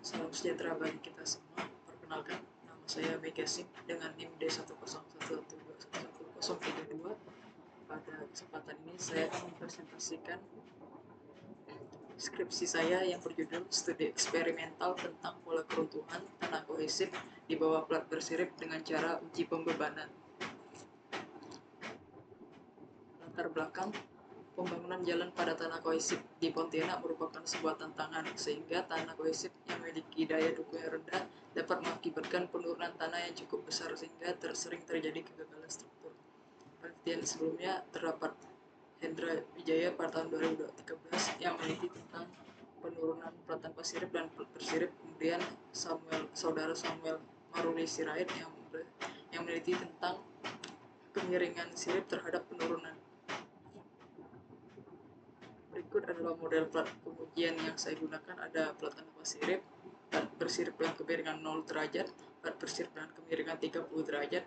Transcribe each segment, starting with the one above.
Salam sejahtera bagi kita semua. Perkenalkan, nama saya Megasim dengan NIM D10112111032. Pada kesempatan ini saya akan mempresentasikan skripsi saya yang berjudul Studi Eksperimental tentang Pola Keruntuhan Tanah Kohesif di bawah plat bersirip dengan cara uji pembebanan. Latar belakang, pembangunan jalan pada tanah kohesif di Pontianak merupakan sebuah tantangan sehingga tanah kohesif yang memiliki daya dukung yang rendah dapat mengakibatkan penurunan tanah yang cukup besar sehingga sering terjadi kegagalan struktur. Penelitian sebelumnya terdapat Hendra Wijaya pada tahun 2013 yang meneliti tentang penurunan plat tanpa sirip dan plat bersirip, kemudian saudara Samuel Maruli Sirait yang meneliti tentang kemiringan sirip terhadap penurunan. Berikut adalah model plat pengujian yang saya gunakan. Ada plat tanpa sirip, plat bersirip dengan kemiringan 0 derajat, plat bersirip dengan kemiringan 30 derajat,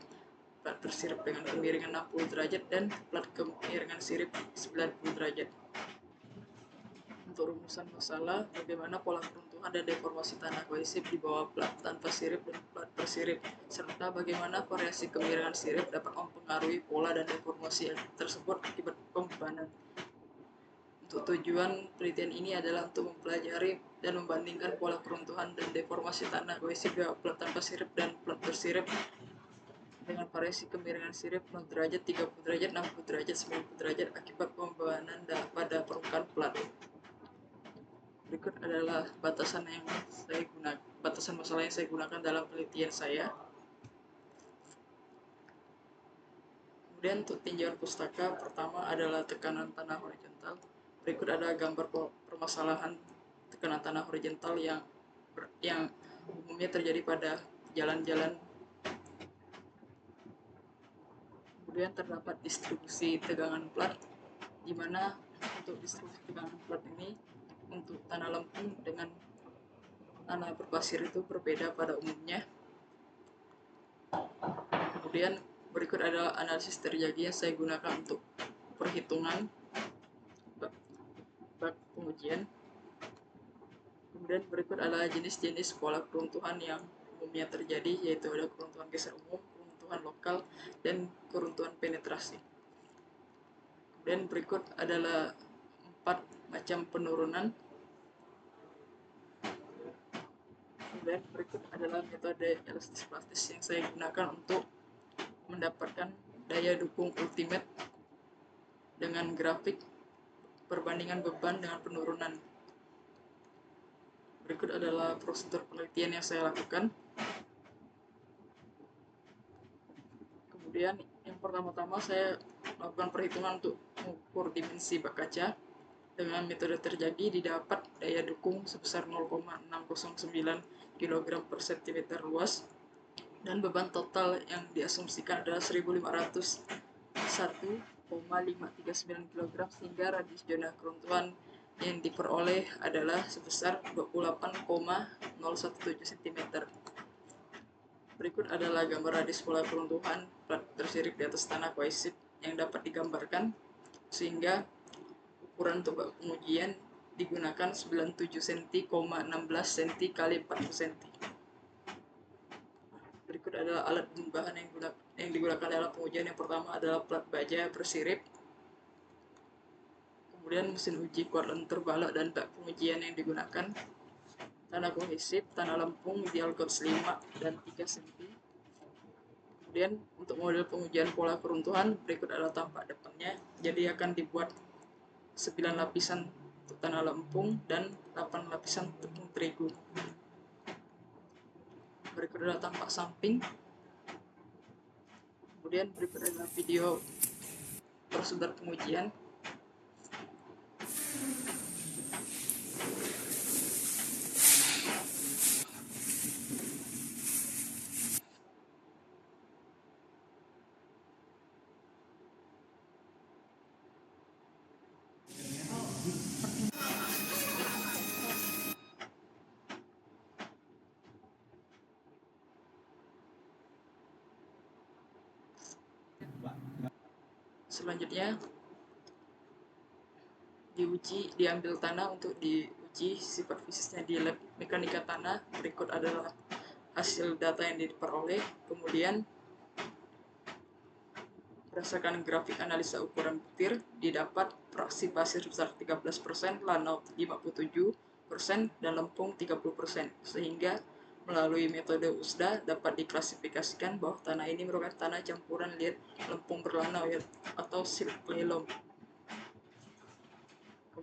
plat bersirip dengan kemiringan 60 derajat, dan plat kemiringan sirip 90 derajat. Untuk rumusan masalah, bagaimana pola keruntuhan dan deformasi tanah kohesif di bawah plat tanpa sirip dan plat bersirip, serta bagaimana variasi kemiringan sirip dapat mempengaruhi pola dan deformasi tersebut akibat pembebanan. Untuk tujuan penelitian ini adalah untuk mempelajari dan membandingkan pola keruntuhan dan deformasi tanah kohesif di plat tanpa sirip dan plat bersirip dengan variasi kemiringan sirip 0 derajat, 30 derajat, 60 derajat, 90 derajat akibat pembebanan pada permukaan plat. Berikut adalah batasan masalah yang saya gunakan dalam penelitian saya. Kemudian untuk tinjauan pustaka, pertama adalah tekanan tanah horizontal. Berikut ada gambar permasalahan tekanan tanah horizontal yang umumnya terjadi pada jalan-jalan. Kemudian terdapat distribusi tegangan plat, di mana untuk distribusi tegangan plat ini untuk tanah lempung dengan tanah berpasir itu berbeda pada umumnya. Kemudian berikut adalah analisis terjadi yang saya gunakan untuk perhitungan bab pengujian. Kemudian berikut adalah jenis-jenis pola keruntuhan yang umumnya terjadi, yaitu ada keruntuhan geser umum, keruntuhan lokal, dan keruntuhan penetrasi. Kemudian berikut adalah 4 macam penurunan. Kemudian berikut adalah metode elastis plastis yang saya gunakan untuk mendapatkan daya dukung ultimate dengan grafik perbandingan beban dengan penurunan. Berikut adalah prosedur penelitian yang saya lakukan. Kemudian yang pertama-tama saya melakukan perhitungan untuk mengukur dimensi bak kaca. Dengan metode terjadi didapat daya dukung sebesar 0,609 kg per cm luas dan beban total yang diasumsikan adalah 1531,539 kg sehingga radius zona keruntuhan yang diperoleh adalah sebesar 28,017 cm. Berikut adalah gambar radius pola keruntuhan plat bersirip di atas tanah kohesif yang dapat digambarkan sehingga ukuran untuk bak pengujian digunakan 97 cm, 16 cm kali 40 cm. Berikut adalah alat bahan yang digunakan dalam pengujian. Yang pertama adalah plat baja bersirip, kemudian mesin uji kuadran terbalok dan bak pengujian yang digunakan tanah kohesif, tanah lempung, ideal GOTS 5 dan 3 cm. Kemudian untuk model pengujian pola keruntuhan berikut adalah tampak depannya. Jadi akan dibuat 9 lapisan untuk tanah lempung dan 8 lapisan tepung terigu. Berikut adalah tampak samping. Kemudian berikut adalah video prosedur pengujian. Selanjutnya diambil tanah untuk diuji diuji sifat fisiknya di lab mekanika tanah. Berikut adalah hasil data yang diperoleh. Kemudian berdasarkan grafik analisa ukuran butir, didapat fraksi pasir sebesar 13%, lanau 57%, dan lempung 30%. Sehingga melalui metode USDA dapat diklasifikasikan bahwa tanah ini merupakan tanah campuran liat lempung berlanau atau silt clay loam.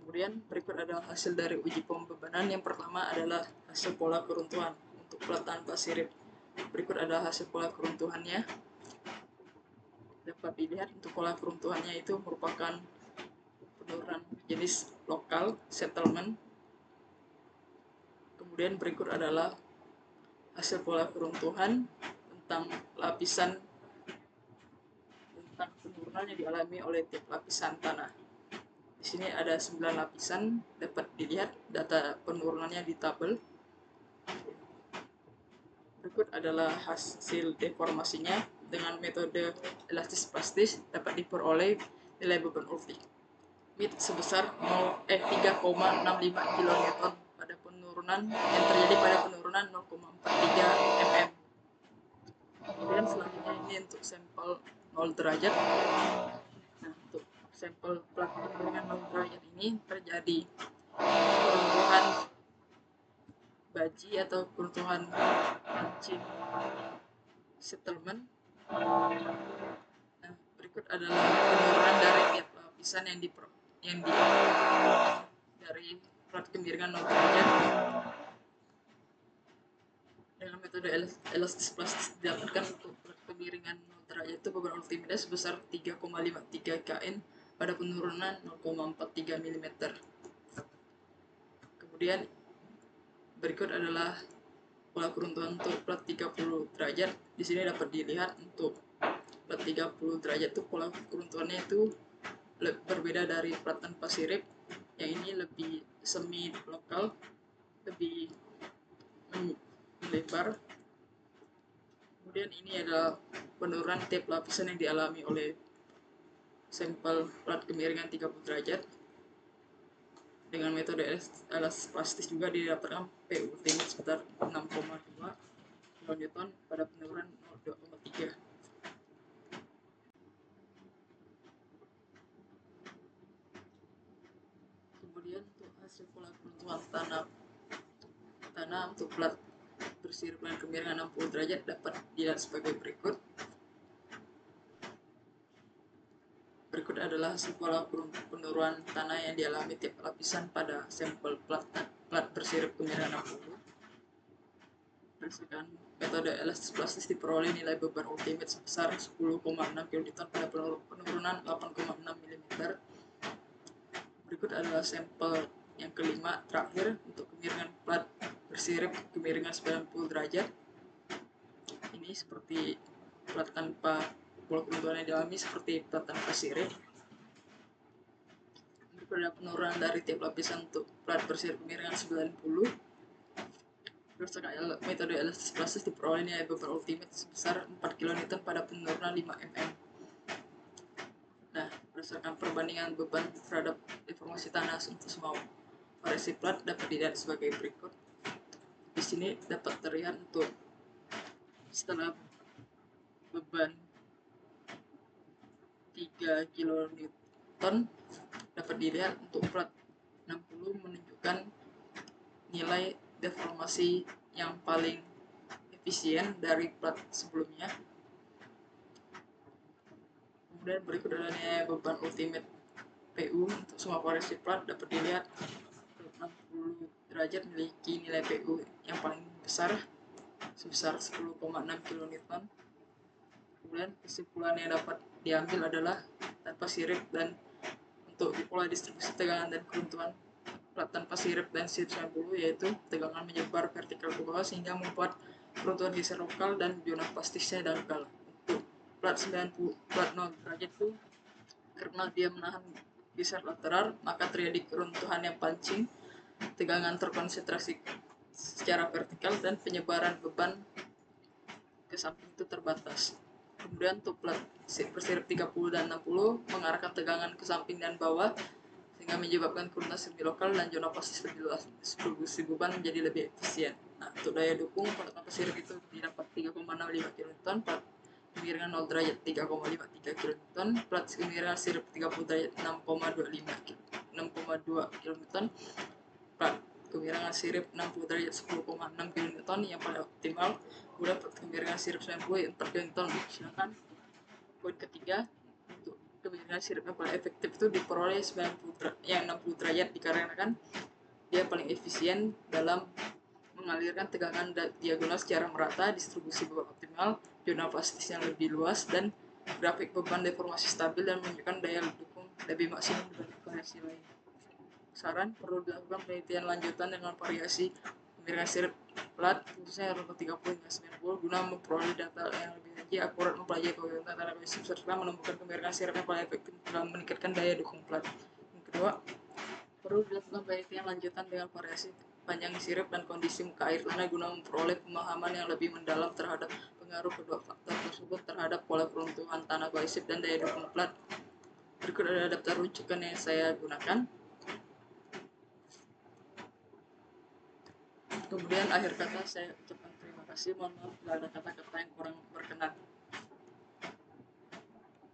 Kemudian berikut adalah hasil dari uji pembebanan. Yang pertama adalah hasil pola keruntuhan untuk plat tanpa sirip. Berikut adalah hasil pola keruntuhannya. Dapat dilihat untuk pola keruntuhannya itu merupakan penurunan jenis lokal settlement. Kemudian berikut adalah hasil pola keruntuhan tentang lapisan, tentang penurunan yang dialami oleh tiap lapisan tanah. Di sini ada 9 lapisan, dapat dilihat data penurunannya di tabel. Berikut adalah hasil deformasinya. Dengan metode elastis plastis dapat diperoleh nilai beban ultimate sebesar 3,65 kN pada penurunan yang terjadi pada penurunan 0,43 mm. Kemudian selanjutnya ini untuk sampel 0 derajat. Nah, untuk sampel plat dengan 0 derajat ini terjadi keruntuhan baji atau keruntuhan pancing settlement. Nah, berikut adalah penurunan dari tiap lapisan yang dari plat kemiringan 0 derajat. Dengan metode elastis plastis didapatkan untuk plat kemiringan 0 derajat itu beban ultimate sebesar 3,53 kN pada penurunan 0,43 mm. Kemudian berikut adalah pola keruntuhan untuk plat 30 derajat. Di sini dapat dilihat untuk plat 30 derajat itu pola keruntuhannya itu berbeda dari plat tanpa sirip. Yang ini lebih semi lokal, lebih melebar. Kemudian ini adalah penurunan tiap lapisan yang dialami oleh sampel plat kemiringan 30 derajat. Dengan metode elastis plastis juga didapatkan PU ultimate sekitar 6,2 kN pada penurunan 0,3. Kemudian untuk hasil pola keruntuhan tanah untuk plat bersirip dengan kemiringan 60 derajat dapat dilihat sebagai berikut. Berikut adalah hasil pola penurunan tanah yang dialami tiap lapisan pada sampel plat bersirip kemiringan 60. Berdasarkan metode elastis plastis diperoleh nilai beban ultimate sebesar 10,6 kN pada penurunan 8,6 mm. Berikut adalah sampel yang kelima terakhir untuk kemiringan plat bersirip kemiringan 90 derajat. Ini seperti plat tanpa pola keruntuhan yang dialami seperti plat tanpa sirip. Berikut adalah penurunan dari tiap lapisan untuk plat bersirip kemiringan 90. Berdasarkan metode elastis plastis diperoleh nilai beban ultimate sebesar 4 kN pada penurunan 5 mm. Nah, berdasarkan perbandingan beban terhadap deformasi tanah untuk semua variasi plat dapat dilihat sebagai berikut. Di sini dapat terlihat untuk setelah beban 3 kN dapat dilihat untuk plat 60 menunjukkan nilai deformasi yang paling efisien dari plat sebelumnya. Kemudian berikut adalah nilai beban ultimate PU untuk semua variasi plat dapat dilihat 60 derajat memiliki nilai PU yang paling besar sebesar 10,6 kN. Kemudian kesimpulan yang dapat diambil adalah tanpa sirip dan untuk pola distribusi tegangan dan keruntuhan plat tanpa sirip dan sirip 90 yaitu tegangan menyebar vertikal ke bawah sehingga membuat keruntuhan geser lokal dan zona plastisnya dangkal. Untuk plat 90 plat 0 derajat itu karena dia menahan geser lateral maka terjadi keruntuhan yang pancing, tegangan terkonsentrasi secara vertikal dan penyebaran beban ke samping itu terbatas. Kemudian untuk plat bersirip 30 dan 60 mengarahkan tegangan ke samping dan bawah sehingga menyebabkan kerumitan sirkuit lokal dan zona pasif lebih luas. Distribusi beban menjadi lebih efisien. Nah, untuk daya dukung pada tanpa sirip itu didapat 3,65 kN, plat kemiringan 0 derajat 3,53 kN, plat kemiringan sirip 30 derajat 6,2 kN, plat kemiringan sirip 60 derajat 10,6 kN yang paling optimal. Kemudian plat kemiringan sirip 90 4 kN. Sedangkan poin ketiga, untuk kemiringan sirip yang paling efektif itu diperoleh 60 derajat dikarenakan dia paling efisien dalam mengalirkan tegangan diagonal secara merata, distribusi beban optimal, zona plastis yang lebih luas, dan grafik beban deformasi stabil dan menunjukkan daya dukung lebih maksimum dibanding variasi lain. Saran, perlu dilakukan penelitian lanjutan dengan variasi kemiringan sirip plat khususnya RL 30 hingga 90 guna memperoleh data yang lebih rinci, akurat, mempelajari kegiatan tanda prinsip serta menemukan kemiringan sirip yang paling efektif dalam meningkatkan daya dukung plat. Yang kedua, perlu dilakukan penelitian lanjutan dengan variasi panjang sirip dan kondisi muka air tanah guna memperoleh pemahaman yang lebih mendalam terhadap pengaruh kedua faktor tersebut terhadap pola keruntuhan tanah balisip dan daya dukung plat. Berikut ada daftar rujukan yang saya gunakan. Kemudian akhir kata saya ucapkan terima kasih, mohon maaf bila ada kata-kata yang kurang berkenan.